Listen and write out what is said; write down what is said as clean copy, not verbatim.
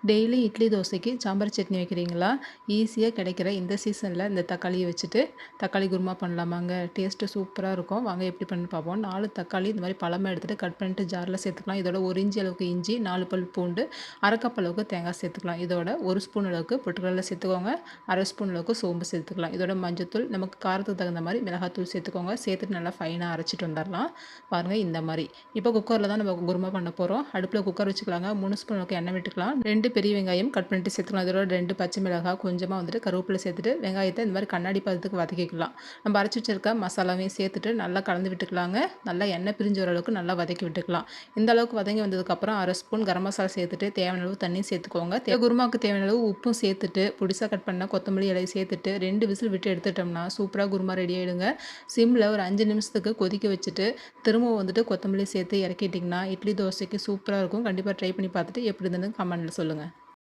Daily idli தோசைக்கு சாம்பார் சட்னி வைக்கிறீங்களா? ஈஸியாக கிடைக்கிற இந்த சீசனில் இந்த தக்காளியை வச்சுட்டு தக்காளி குருமா பண்ணலாமாங்க. டேஸ்ட்டு சூப்பராக இருக்கும். வாங்க எப்படி பண்ணி பார்ப்போம். 4 தக்காளி இந்த மாதிரி பழமாக எடுத்துகிட்டு கட் பண்ணிட்டு ஜாரில் சேர்த்துக்கலாம். இதோட 1 இன்ச் அளவுக்கு இஞ்சி, 4 பல் பூண்டு, 1/2 கப் அளவுக்கு தேங்காய் சேர்த்துக்கலாம். இதோட 1 ஸ்பூன் அளவுக்கு பொட்டுக்கடலை சேர்த்துக்கோங்க. 1/2 ஸ்பூன் அளவுக்கு சோம்பு சேர்த்துக்கலாம். இதோட மஞ்சத்தூள், நமக்கு காரத்துக்கு தகுந்த மாதிரி மிளகாத்தூள் சேர்த்துக்கோங்க. சேர்த்துட்டு நல்லா ஃபைனாக அரைச்சிட்டு வந்துடலாம். பாருங்கள் இந்த மாதிரி. இப்போ குக்கரில் தான் நம்ம குருமா பண்ண போகிறோம். அடுப்பில் குக்கர் வச்சுக்கலாங்க. 3 ஸ்பூன் அளவுக்கு எண்ணெய் விட்டுக்கலாம். 2 பெரிய வெங்காயம் கட் பண்ணிட்டு சேர்த்துக்கலாம். இதோட 2 பச்சை மிளகாய், கொஞ்சமாக வந்துட்டு கருவேப்பிலை சேர்த்துட்டு வெங்காயத்தை இந்த மாதிரி கண்ணாடி பதத்துக்கு வதக்கிக்கலாம். நம்ம அரைச்சி வச்சிருக்க மசாலாவையும் சேர்த்துட்டு நல்லா கலந்து விட்டுக்கலாங்க. நல்லா எண்ணெய் பிரிஞ்சு வர அளவுக்கு நல்லா வதக்கி விட்டுக்கலாம். இந்த அளவுக்கு வதங்கி வந்ததுக்கப்புறம் 1/2 ஸ்பூன் கரம் மசாலா சேர்த்துட்டு தேவையான அளவு தண்ணி சேர்த்துக்கோங்க. குருமாவுக்கு தேவையான அளவு உப்பும் சேர்த்துட்டு புடிசாக கட் பண்ண கொத்தமல்லி இலையை சேர்த்துட்டு 2 விசில் விட்டு எடுத்துட்டோம்னா சூப்பராக குருமா ரெடி ஆகிடுங்க. சிம்மில் ஒரு 5 நிமிஷத்துக்கு கொதிக்க வச்சுட்டு திரும்ப வந்துட்டு கொத்தமல்லி சேர்த்து இறக்கிட்டிங்கன்னா இட்லி தோசைக்கு சூப்பராக இருக்கும். கண்டிப்பாக ட்ரை பண்ணி பார்த்துட்டு எப்படி இருந்ததுன்னு கமெண்ட்டில் சொல்லுங்கள்.